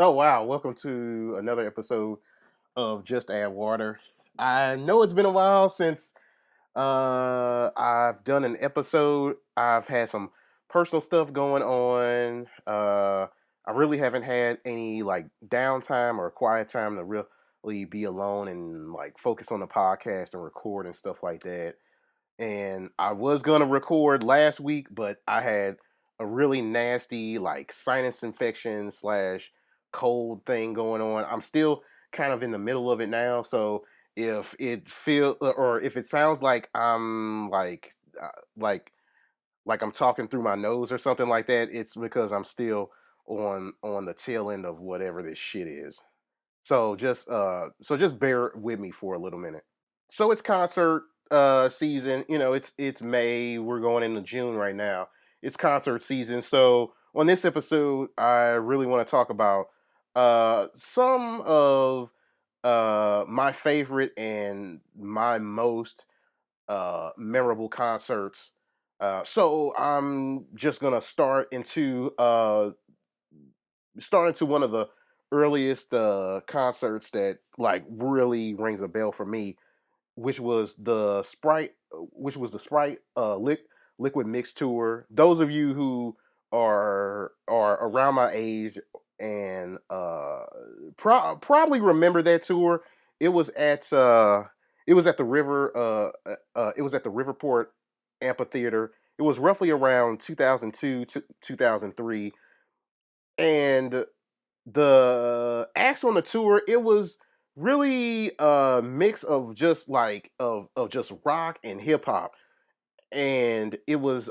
Oh wow, welcome to another episode of Just Add Water. I know it's been a while since I've done an episode. I've had some personal stuff going on. I really haven't had any like downtime or quiet time to really be alone and like focus on the podcast and record and stuff like that. And I was gonna record last week, but I had a really nasty like sinus infection slash cold thing going on. I'm still kind of in the middle of it now, so if it feel or if it sounds like I'm like like I'm talking through my nose or something like that, it's because I'm still on the tail end of whatever this shit is. So just bear with me for a little minute. So it's concert season. It's May. We're going into June right now. It's concert season. So on this episode, I really want to talk about some of my favorite and my most memorable concerts. So I'm just gonna start into one of the earliest concerts that like really rings a bell for me, which was the Sprite Liquid Mix tour. Those of you who are around my age and probably remember that tour. It was at uh, it was at the it was at the Riverport Amphitheater. It was roughly around 2002 to 2003, and the acts on the tour, it was really a mix of just like of just rock and hip hop. And it was,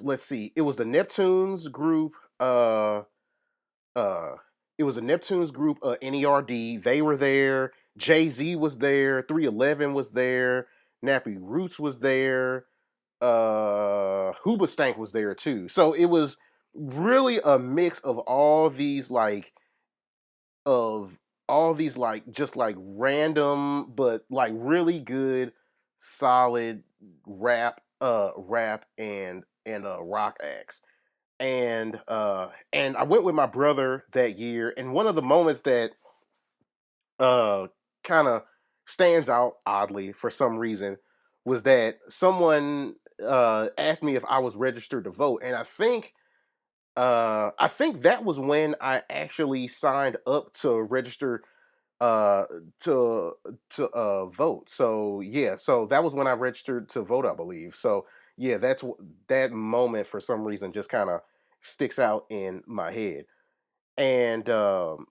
let's see, it was the Neptunes group, uh it was a Neptunes group, NERD. They were there. Jay-Z was there. 311 was there. Nappy Roots was there. Hoobastank was there too. So it was really a mix of all these like just like random but like really good solid rap and rock acts. And I went with my brother that year, and one of the moments that uh kind of stands out oddly for some reason was that someone asked me if I was registered to vote. And I think that was when I actually signed up to register uh to to vote. So yeah, so that was when I registered to vote, I believe. So yeah, that moment for some reason just kind of sticks out in my head. And um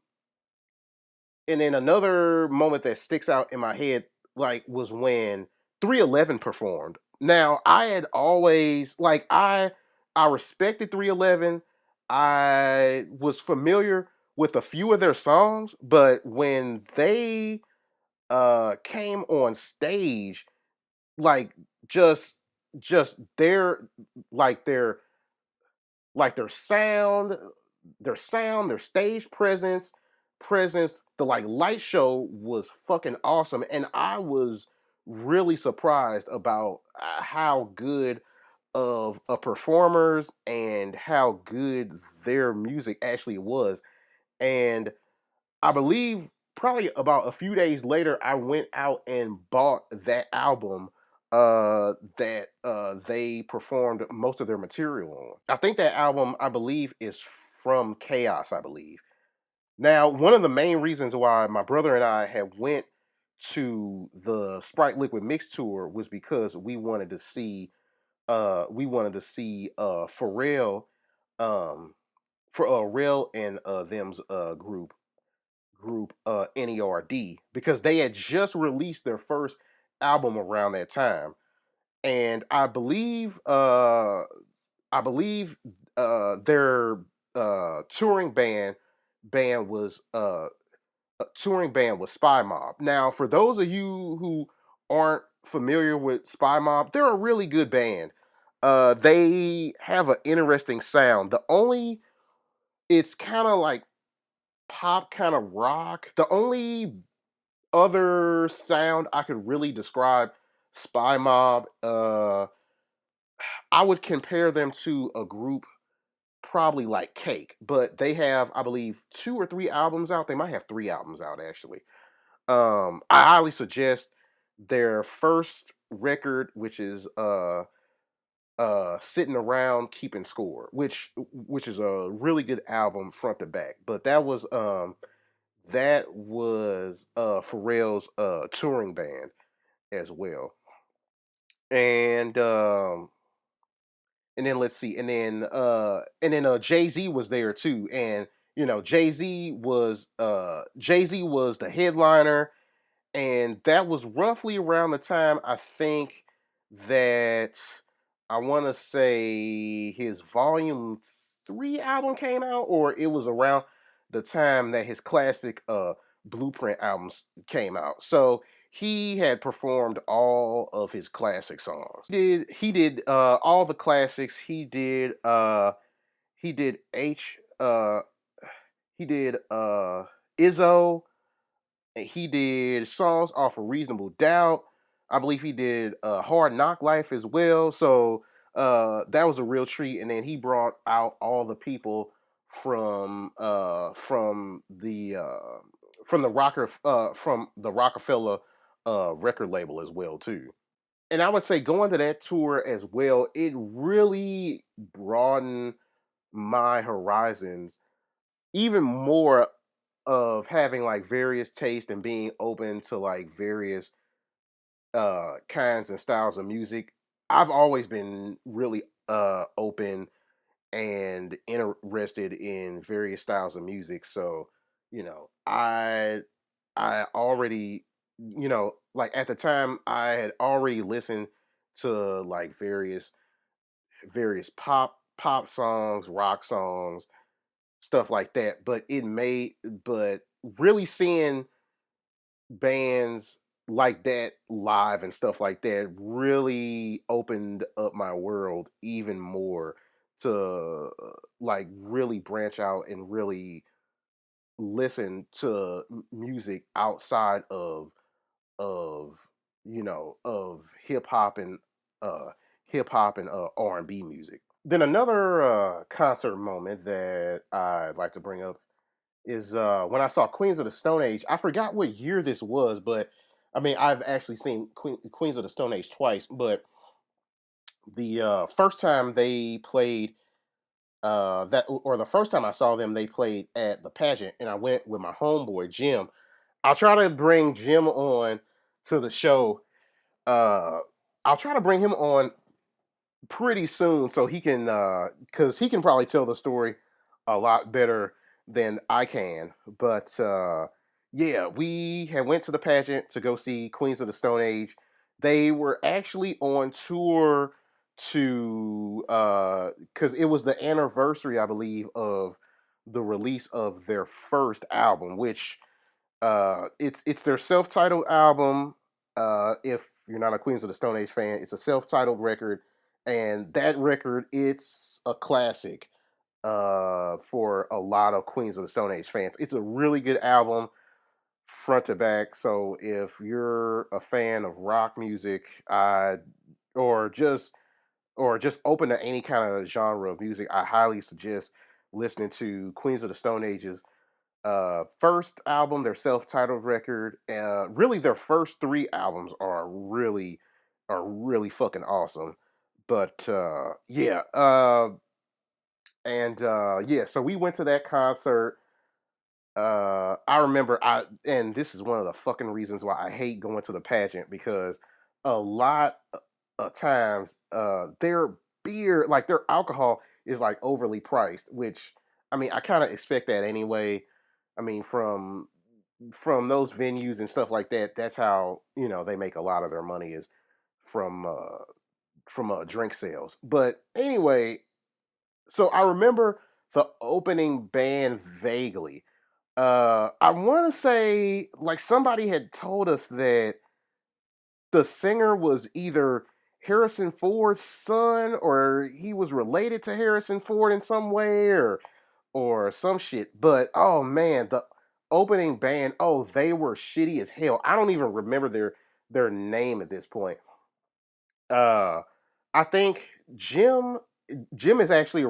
and then another moment that sticks out in my head like was when 311 performed. Now, I had always like I respected 311. I was familiar with a few of their songs, but when they came on stage, like just just like their their sound, their stage presence, the like light show was fucking awesome, and I was really surprised about how good of a performers and how good their music actually was. And I believe probably about a few days later, I went out and bought that album that they performed most of their material on. I think that album, I believe, is from Chaos, I believe. Now, one of the main reasons why my brother and I had went to the Sprite Liquid Mix tour was because we wanted to see Pharrell, um for Pharrell and them's group NERD, because they had just released their first album around that time. And I believe their band was touring band was Spy Mob. Now, for those of you who aren't familiar with Spy Mob, they're a really good band. They have an interesting sound. It's kind of like pop, kind of rock. The only other sound I could really describe Spy Mob, I would compare them to a group probably like cake, but they have, I believe, 2 or 3 albums out. They might have 3 albums out actually. I highly suggest their first record, which is sitting around keeping score, which is a really good album front to back. But that was Pharrell's touring band as well. And and then let's see, and then Jay-Z was there too. And Jay-Z was the headliner, and that was roughly around the time I think that I want to say his Volume 3 album came out, or it was around the time that his classic Blueprint albums came out. So he had performed all of his classic songs. He did all the classics. He did he did Izzo. He did songs off of Reasonable Doubt. I believe he did Hard Knock Life as well. So that was a real treat. And then he brought out all the people from from the Rockefeller record label as well too. And I would say going to that tour as well, it really broadened my horizons even more of having like various tastes and being open to like various kinds and styles of music. I've always been really open and interested in various styles of music. So, I already, like at the time I had already listened to like various pop songs, rock songs, stuff like that. But really seeing bands like that live and stuff like that really opened up my world even more to like really branch out and really listen to music outside of of uh R&B music. Then another concert moment that I'd like to bring up is when I saw Queens of the Stone Age. I forgot what year this was, but I mean, I've actually seen Queens of the Stone Age twice. But the first time they played or the first time I saw them, they played at the pageant, and I went with my homeboy Jim. I'll try to bring Jim on to the show. Uh, I'll try to bring him on pretty soon so he can because he can probably tell the story a lot better than I can. But yeah, we had went to the pageant to go see Queens of the Stone Age. They were actually on tour to because it was the anniversary, I believe, of the release of their first album, which it's their self-titled album. If you're not a Queens of the Stone Age fan, it's a self-titled record, and that record it's a classic for a lot of Queens of the Stone Age fans. It's a really good album front to back. So if you're a fan of rock music, or just or just open to any kind of genre of music, I highly suggest listening to Queens of the Stone Age's first album, their self-titled record. Really, their first 3 albums are really fucking awesome. But yeah, and yeah, so we went to that concert. I remember and this is one of the fucking reasons why I hate going to the pageant, because a lot of times their beer, like their alcohol, is like overly priced, which I mean I kind of expect that anyway. I mean from those venues and stuff like that, that's how they make a lot of their money, is from drink sales. But anyway, so I remember the opening band vaguely. I want to say like somebody had told us that the singer was either Harrison Ford's son, or he was related to Harrison Ford in some way, or some shit. But oh man, the opening band, oh, they were shitty as hell. I don't even remember their name at this point. Uh I think Jim Jim is actually a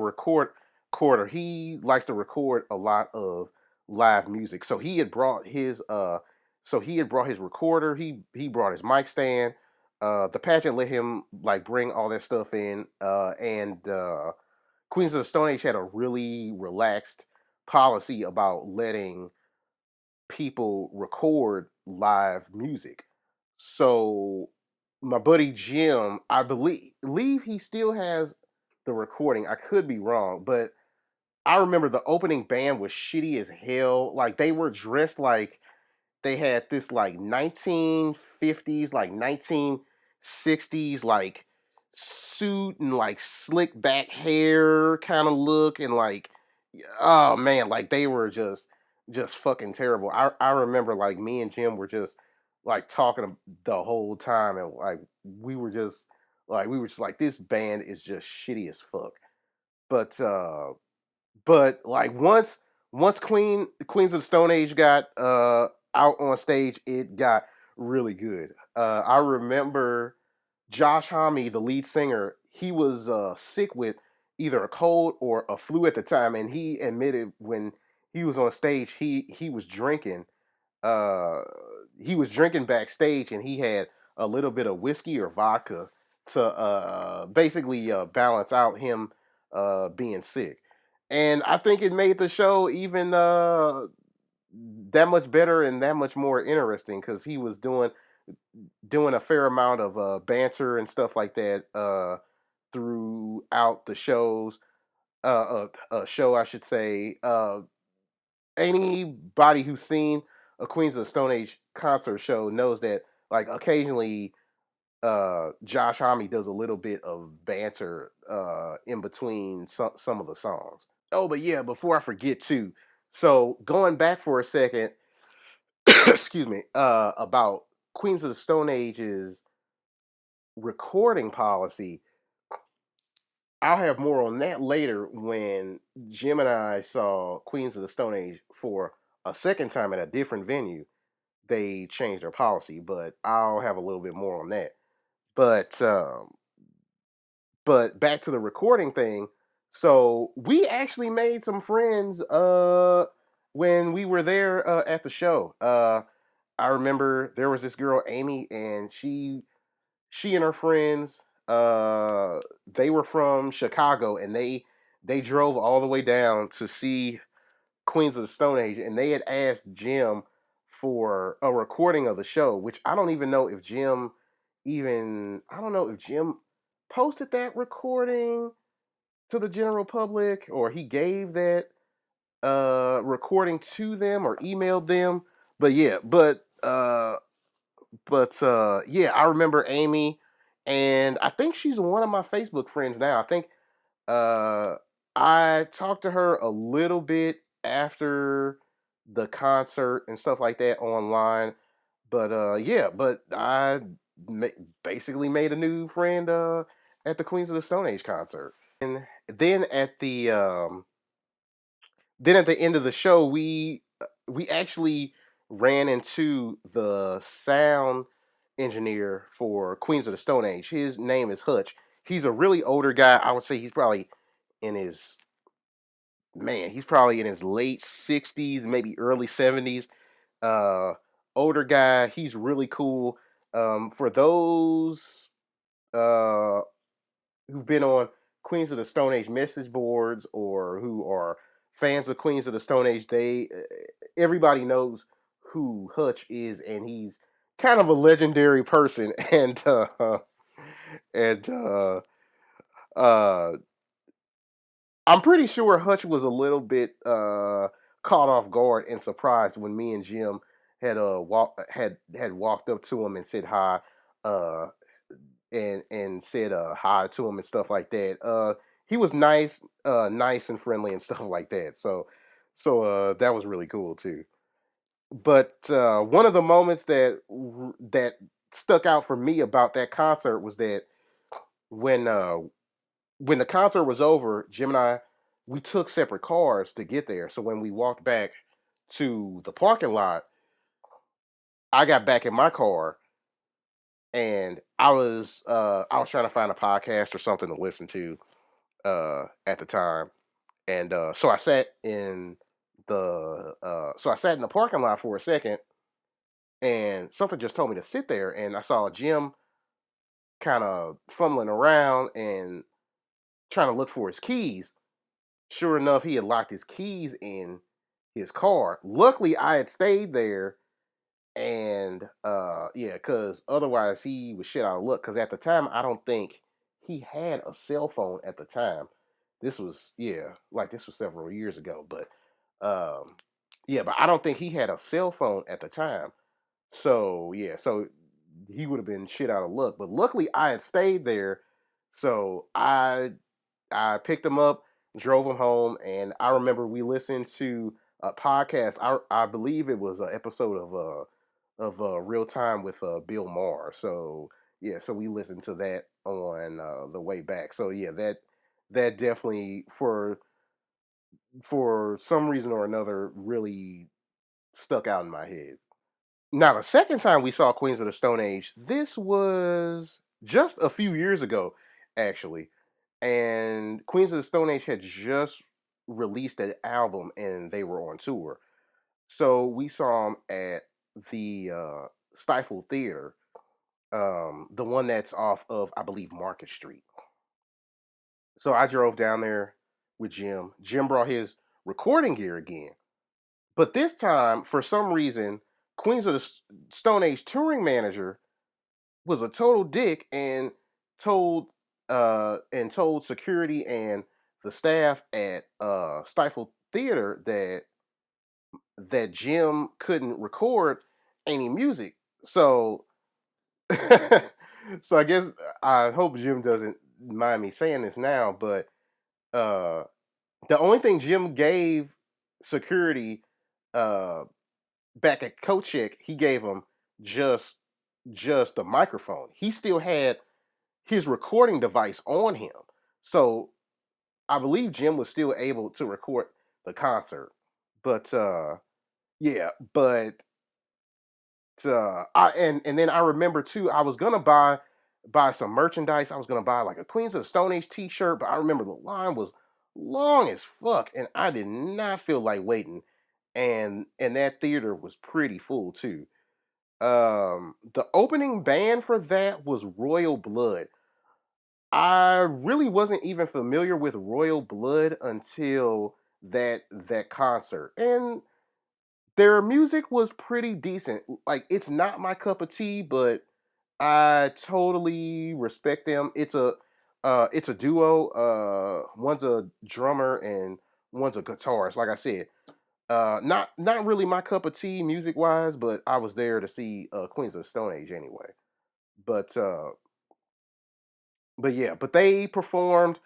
recorder. He likes to record a lot of live music. So he had brought his recorder. He brought his mic stand. The pageant let him like bring all that stuff in. And Queens of the Stone Age had a really relaxed policy about letting people record live music. So my buddy Jim, I believe he still has the recording. I could be wrong, but I remember the opening band was shitty as hell. Like they were dressed like they had this like 1950s, like 1960s, like suit and like slick back hair kind of look, and like, oh man, like they were just fucking terrible. I remember like me and Jim were just like talking the whole time, and like we were just like this band is just shitty as fuck. But like once Queens of the Stone Age got out on stage, it got really good. I remember Josh Homme, the lead singer, he was sick with either a cold or a flu at the time, and he admitted when he was on stage, uh, he was drinking backstage, and he had a little bit of whiskey or vodka to basically balance out him being sick. And I think it made the show even that much better and that much more interesting because he was doing a fair amount of banter and stuff like that throughout the show, I should say. Anybody who's seen a Queens of the Stone Age concert show knows that like occasionally Josh Homme does a little bit of banter in between some of the songs. Oh, but yeah, before I forget too. So going back for a second, excuse me, about Queens of the Stone Age's recording policy. I'll have more on that later when Jim and I saw Queens of the Stone Age for a second time at a different venue. They changed their policy, but I'll have a little bit more on that. But back to the recording thing. So we actually made some friends when we were there at the show. I remember there was this girl Amy, and she and her friends they were from Chicago, and they drove all the way down to see Queens of the Stone Age, and they had asked Jim for a recording of the show, which I don't know if Jim posted that recording to the general public or he gave that recording to them or emailed them. But yeah, yeah, I remember Amy, and I think she's one of my Facebook friends now. I think uh, I talked to her a little bit after the concert and stuff like that online. But yeah, but ma- basically made a new friend at the Queens of the Stone Age concert, and then at the end of the show, we actually ran into the sound engineer for Queens of the Stone Age. His name is Hutch. He's a really older guy. I would say in his he's probably in his late 60s, maybe early 70s. Uh, Older guy. He's really cool. For those uh, who've been on Queens of the Stone Age message boards or who are fans of Queens of the Stone Age, they everybody knows who Hutch is, and he's kind of a legendary person. And uh, I'm pretty sure Hutch was a little bit caught off guard and surprised when me and Jim had walked up to him and said hi, uh, and said hi to him and stuff like that. He was nice and friendly and stuff like that. So that was really cool too. But one of the moments that stuck out for me about that concert was that when uh, when the concert was over, Jim and I we took separate cars to get there. So when we walked back to the parking lot, I got back in my car and I was trying to find a podcast or something to listen to at the time, And so I sat in the parking lot for a second, and something just told me to sit there. And I saw Jim kind of fumbling around and trying to look for his keys. Sure enough, he had locked his keys in his car. Luckily, I had stayed there, and yeah, because otherwise he was shit out of luck. Because at the time, I don't think he had a cell phone at the time. This was, yeah, like this was several years ago, but um, yeah, but I don't think he had a cell phone at the time. So yeah, so he would have been shit out of luck. But luckily, I had stayed there, so I picked him up, drove him home, and I remember we listened to a podcast. I believe it was an episode of Real Time with Bill Maher. So yeah, so we listened to that on the way back. So yeah, that definitely for some reason or another really stuck out in my head. Now the second time we saw Queens of the Stone Age, this was just a few years ago, actually, and Queens of the Stone Age had just released an album and they were on tour. So we saw them at the Stifle Theater, the one that's off of, I believe, Market Street. So I drove down there with Jim. Jim brought his recording gear again. But this time, for some reason, Queens of the Stone Age touring manager was a total dick and told told security and the staff at Stifle Theater that Jim couldn't record any music. So so I guess I hope Jim doesn't mind me saying this now, but uh the only thing Jim gave security uh back at Kochek, he gave him just just a microphone. He still had his recording device on him. So I believe Jim was still able to record the concert. But yeah, but and then I remember too, I was gonna buy some merchandise. I was gonna buy like a Queens of the Stone Age t-shirt, but I remember the line was long as fuck and I did not feel like waiting. And that theater was pretty full too. The opening band for that was Royal Blood. I really wasn't even familiar with Royal Blood until that concert. And their music was pretty decent. Like it's not my cup of tea, but I totally respect them. It's a duo. One's a drummer and one's a guitarist. Like I said, not really my cup of tea music wise, but I was there to see Queens of the Stone Age anyway. But but yeah, but they performed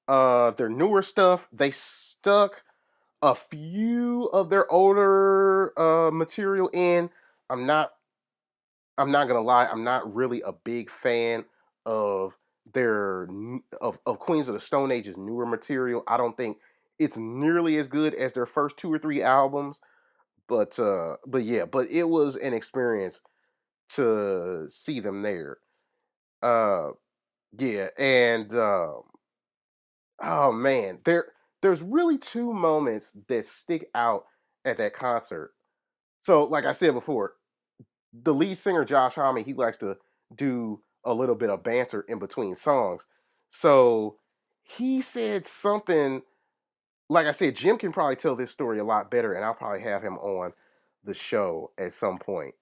their newer stuff. They stuck a few of their older material in. I'm not I'm not gonna lie, I'm not really a big fan of of Queens of the Stone Age's newer material. I don't think it's nearly as good as their first two or three albums. But yeah, but it was an experience to see them there. Uh yeah, and oh man, there's really two moments that stick out at that concert. So, like I said before, the lead singer Josh Homme, he likes to do a little bit of banter in between songs. So he said something. Like I said, Jim can probably tell this story a lot better, and I'll probably have him on the show at some point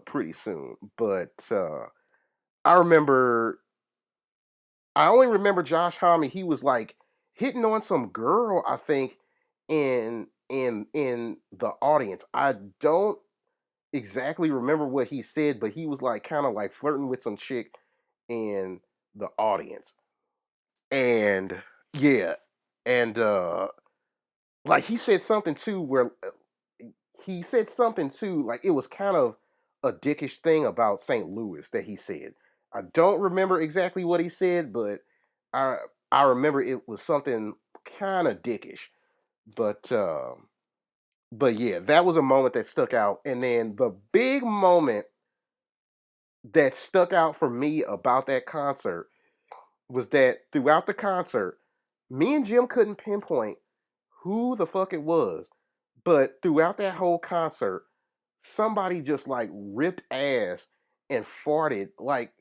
pretty soon. But I remember I only remember Josh Homme. He was like hitting on some girl, I think, in the audience. I don't exactly remember what he said, but he was like kind of like flirting with some chick in the audience. And yeah, and like he said something too, like it was kind of a dickish thing about St. Louis that he said. I don't remember exactly what he said, but I I remember it was something kind of dickish. But but yeah, that was a moment that stuck out. And then the big moment that stuck out for me about that concert was that throughout the concert, me and Jim couldn't pinpoint who the fuck it was, but throughout that whole concert, somebody just like ripped ass and farted like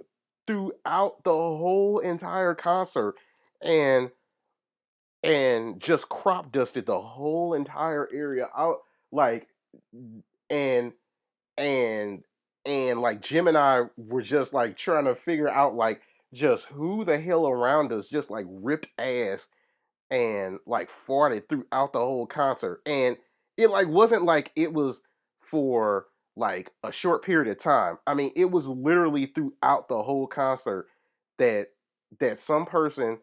throughout the whole entire concert, and just crop dusted the whole entire area out, like, and and like Jim and I were just like trying to figure out like just who the hell around us just like ripped ass and like farted throughout the whole concert. And it like wasn't like it was for like a short period of time. I mean, it was literally throughout the whole concert that some person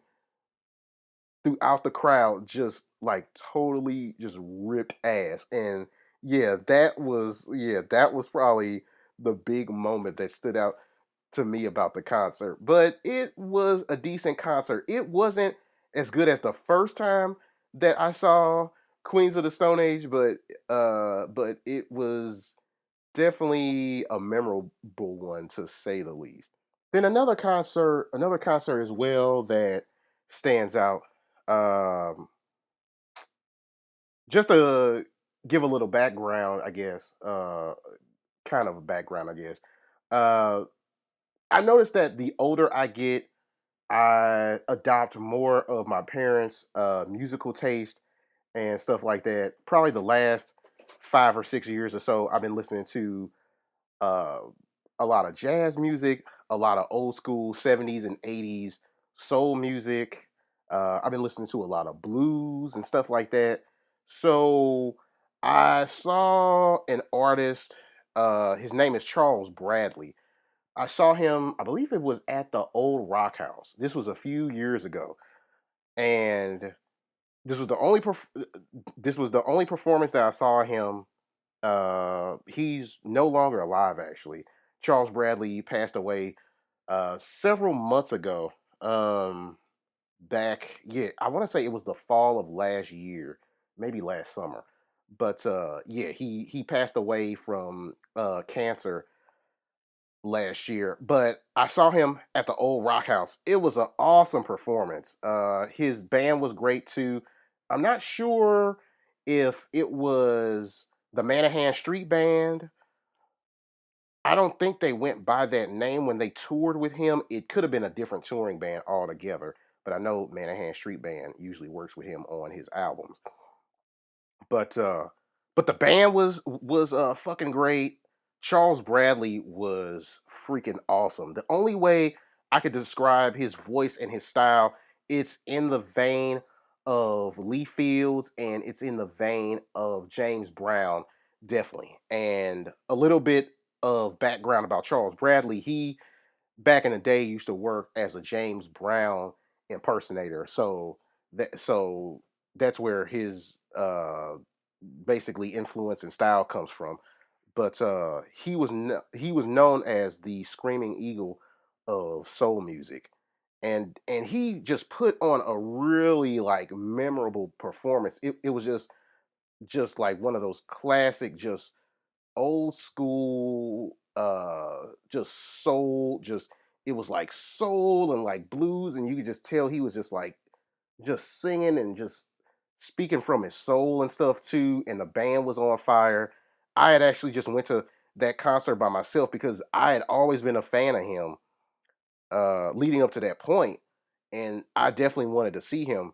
throughout the crowd just like totally just ripped ass. And that was probably the big moment that stood out to me about the concert. But it was a decent concert. It wasn't as good as the first time that I saw Queens of the Stone Age, but it was definitely a memorable one, to say the least. Then another concert as well that stands out. Um, just to give a little background, I guess, kind of a background, I guess. Uh, I noticed that the older I get, I adopt more of my parents' musical taste and stuff like that. Probably the last 5 or 6 years or so, I've been listening to uh, a lot of jazz music, a lot of old school 70s and 80s soul music. I've been listening to a lot of blues and stuff like that. So I saw an artist, his name is Charles Bradley. I saw him, I believe it was at the old Rock House. This was a few years ago. And this was the only this was the only performance that I saw him. He's no longer alive, actually. Charles Bradley passed away several months ago. Back, yeah, I want to say it was the fall of last year, maybe last summer. But yeah, he passed away from cancer last year. But I saw him at the old Rock House. It was an awesome performance. His band was great too. I'm not sure if it was the Manahan Street Band. I don't think they went by that name when they toured with him. It could have been a different touring band altogether, but I know Manahan Street Band usually works with him on his albums. But the band was fucking great. Charles Bradley was freaking awesome. The only way I could describe his voice and his style, it's in the vein of Lee Fields and it's in the vein of James Brown, definitely. And a little bit of background about Charles Bradley. He back in the day used to work as a James Brown impersonator. So that's where his basically influence and style comes from. But he was known as the screaming eagle of soul music. And he just put on a really like memorable performance. It was just like one of those classic, just old school, just soul, just it was like soul and like blues, and you could just tell he was just like just singing and just speaking from his soul and stuff too. And the band was on fire. I had actually just went to that concert by myself because I had always been a fan of him leading up to that point, and I definitely wanted to see him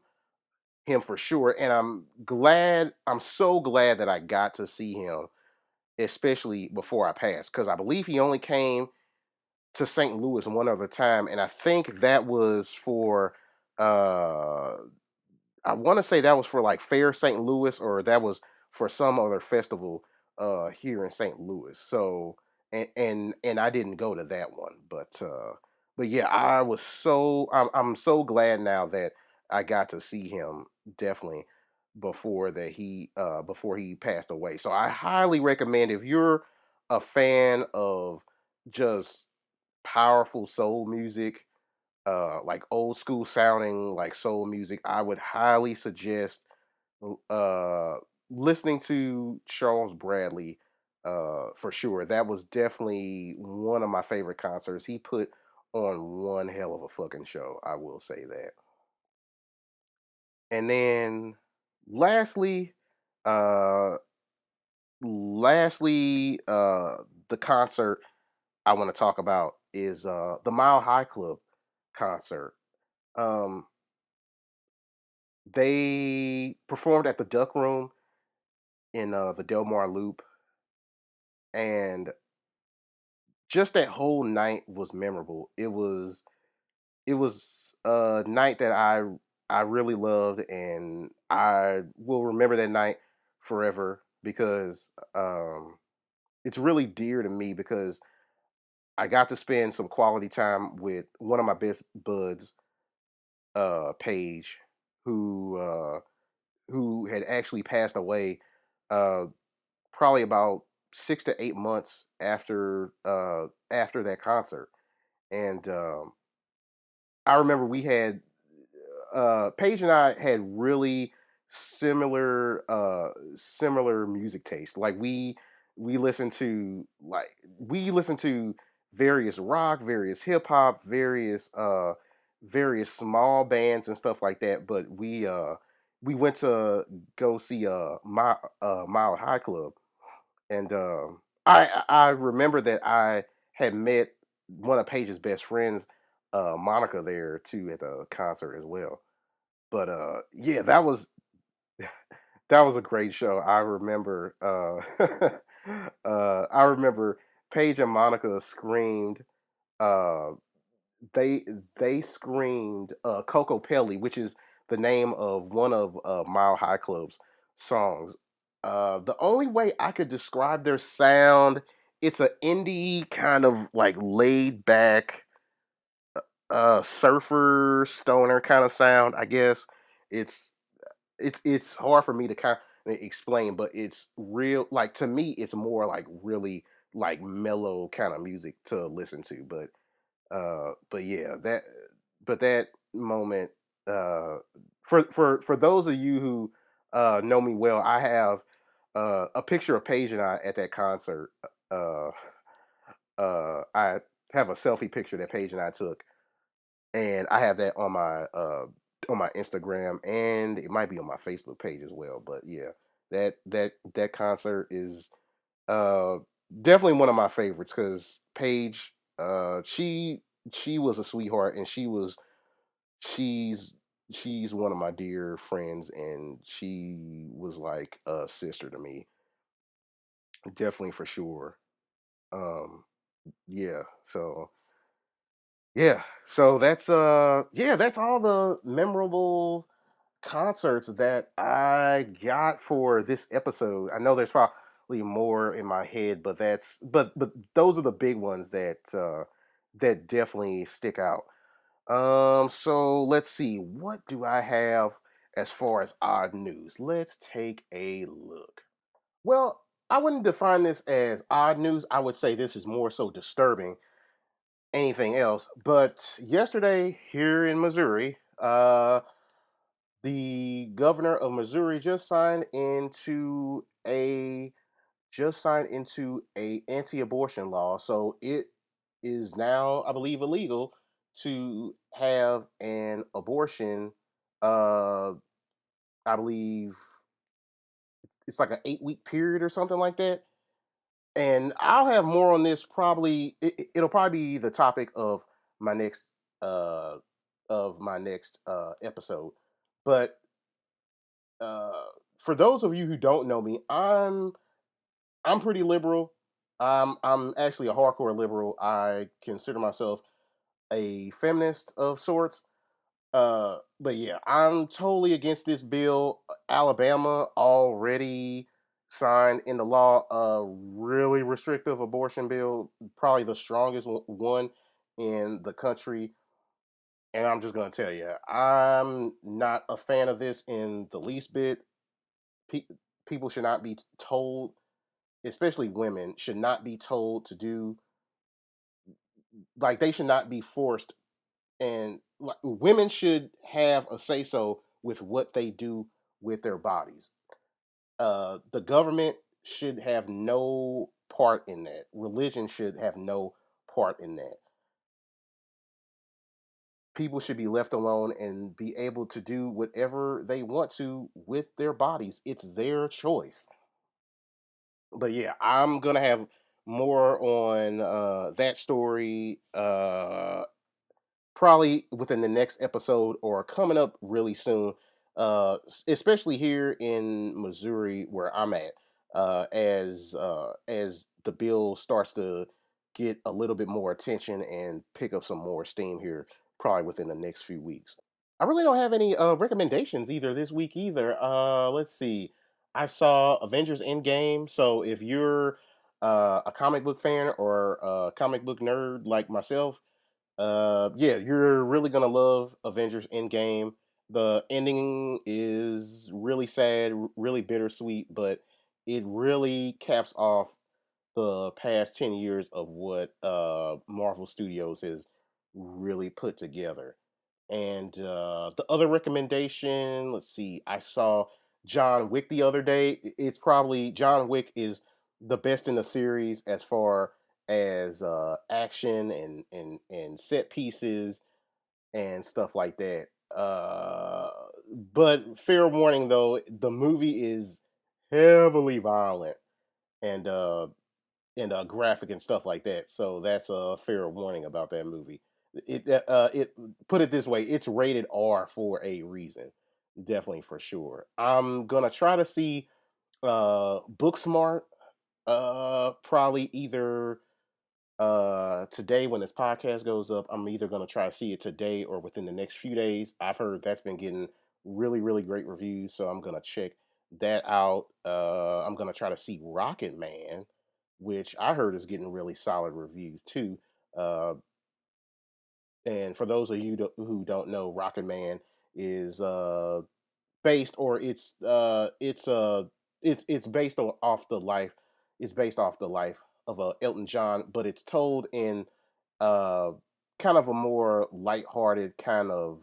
for sure. And I'm so glad that I got to see him, especially before I passed, because I believe he only came to St. Louis one other time, and I think that was for uh I want to say that was for like Fair St. Louis, or that was for some other festival here in St. Louis. So and I didn't go to that one, but yeah, I'm so glad now that I got to see him, definitely, before he passed away. So I highly recommend, if you're a fan of just powerful soul music, like old school sounding like soul music, I would highly suggest uh, listening to Charles Bradley for sure. That was definitely one of my favorite concerts. He put on one hell of a fucking show. I will say that. And then Lastly, uh, lastly, the concert I want to talk about is the Mile High Club concert. Um, they performed at the Duck Room in the Delmar Loop, and just that whole night was memorable. It was a night that I really loved, and I will remember that night forever because it's really dear to me because I got to spend some quality time with one of my best buds, Paige, who uh, who had actually passed away, uh, probably about 6 to 8 months after that concert, and I remember we had Paige and I had really similar music taste. Like we listened to various rock, various hip hop, various small bands and stuff like that. But we went to go see Mile High Club, and I remember that I had met one of Paige's best friends, Monica, there too at the concert as well. But yeah, that was a great show. I remember Paige and Monica screamed. Uh, they they screamed Coco Pelli, which is the name of one of Mile High Club's songs. The only way I could describe their sound, it's a indie kind of like laid back surfer stoner kind of sound. I guess it's it's hard for me to kind of explain, but it's real. Like to me, it's more like really like mellow kind of music to listen to. But yeah, that moment. For those of you who know me well, I have a picture of Paige and I at that concert. Uh, I have a selfie picture that Paige and I took, and I have that on my Instagram, and it might be on my Facebook page as well. But yeah, that concert is uh definitely one of my favorites because Paige, she was a sweetheart, and she's she's one of my dear friends, and she was like a sister to me, definitely for sure. Um, yeah, so that's all the memorable concerts that I got for this episode. I know there's probably more in my head, but but those are the big ones that definitely stick out. So let's see, what do I have as far as odd news? Let's take a look. Well, I wouldn't define this as odd news. I would say this is more so disturbing anything else. But yesterday here in Missouri, the governor of Missouri just signed into a anti-abortion law. So it is now, I believe, illegal to have an abortion. Uh, I believe it's like an 8 week period or something like that. And I'll have more on this probably. It'll probably be the topic my next uh my next episode. But uh, for those of you who don't know me, I'm pretty liberal. I'm actually a hardcore liberal. I consider myself a feminist of sorts. But yeah, I'm totally against this bill. Alabama already signed into law a really restrictive abortion bill, probably the strongest one in the country. And I'm just gonna tell you, I'm not a fan of this in the least bit. Pe- People should not be told, especially women, should not be told to do, like, they should not be forced, and like women should have a say so with what they do with their bodies. The government should have no part in that. Religion should have no part in that. people should be left alone and be able to do whatever they want to with their bodies. It's their choice. But yeah, I'm gonna have more on that story probably within the next episode or coming up really soon. Especially here in Missouri where I'm at, as the bill starts to get a little bit more attention and pick up some more steam here, probably within the next few weeks. I really don't have any recommendations either this week either. Let's see. I saw Avengers Endgame, so if you're a comic book fan or a comic book nerd like myself, yeah, you're really gonna love Avengers Endgame. The ending is really sad, really bittersweet, but it really caps off the past 10 years of what Marvel Studios has really put together. And the other recommendation, let's see, I saw John Wick the other day. It's probably John Wick is the best in the series as far as action and set pieces and stuff like that. But fair warning though, the movie is heavily violent and graphic and stuff like that. So that's a fair warning about that movie. It put it this way, it's rated R for a reason, definitely for sure. I'm gonna try to see Booksmart, probably either today when this podcast goes up. I'm either gonna try to see it today or within the next few days. I've heard that's been getting really great reviews, so I'm gonna check that out. I'm gonna try to see Rocket Man, which I heard is getting really solid reviews too. Uh, and for those of you who don't know, Rocket Man is based, or it's based off the life. It's based off the life of Elton John, but it's told in uh, kind of a more lighthearted uh,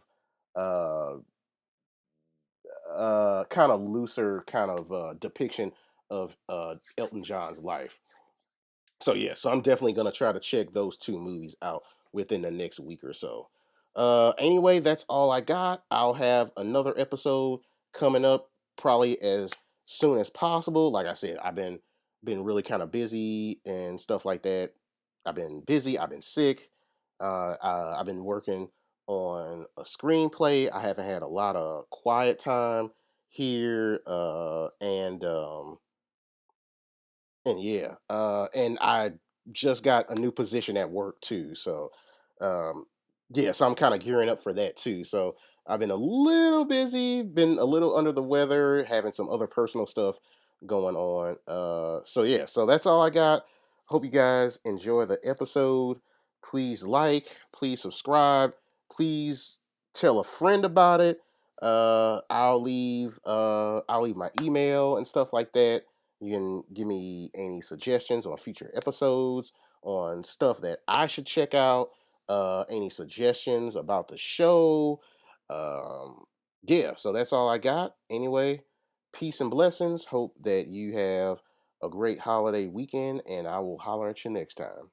kind of looser kind of depiction of Elton John's life. So yeah, so I'm definitely gonna try to check those two movies out within the next week or so. Anyway, that's all I got. I'll have another episode coming up probably as soon as possible. Like I said, I've been really kind of busy and stuff like that. I've been busy. I've been sick. I've been working on a screenplay. I haven't had a lot of quiet time here, and yeah, and I just got a new position at work too. So, um, yeah, so I'm kind of gearing up for that too. So I've been a little busy, been a little under the weather, having some other personal stuff going on. So yeah, so that's all I got. Hope you guys enjoy the episode. Please like, please subscribe, please tell a friend about it. I'll leave my email and stuff like that. You can give me any suggestions on future episodes, on stuff that I should check out, any suggestions about the show. Um, yeah, so that's all I got. Anyway, peace and blessings. Hope that you have a great holiday weekend, and I will holler at you next time.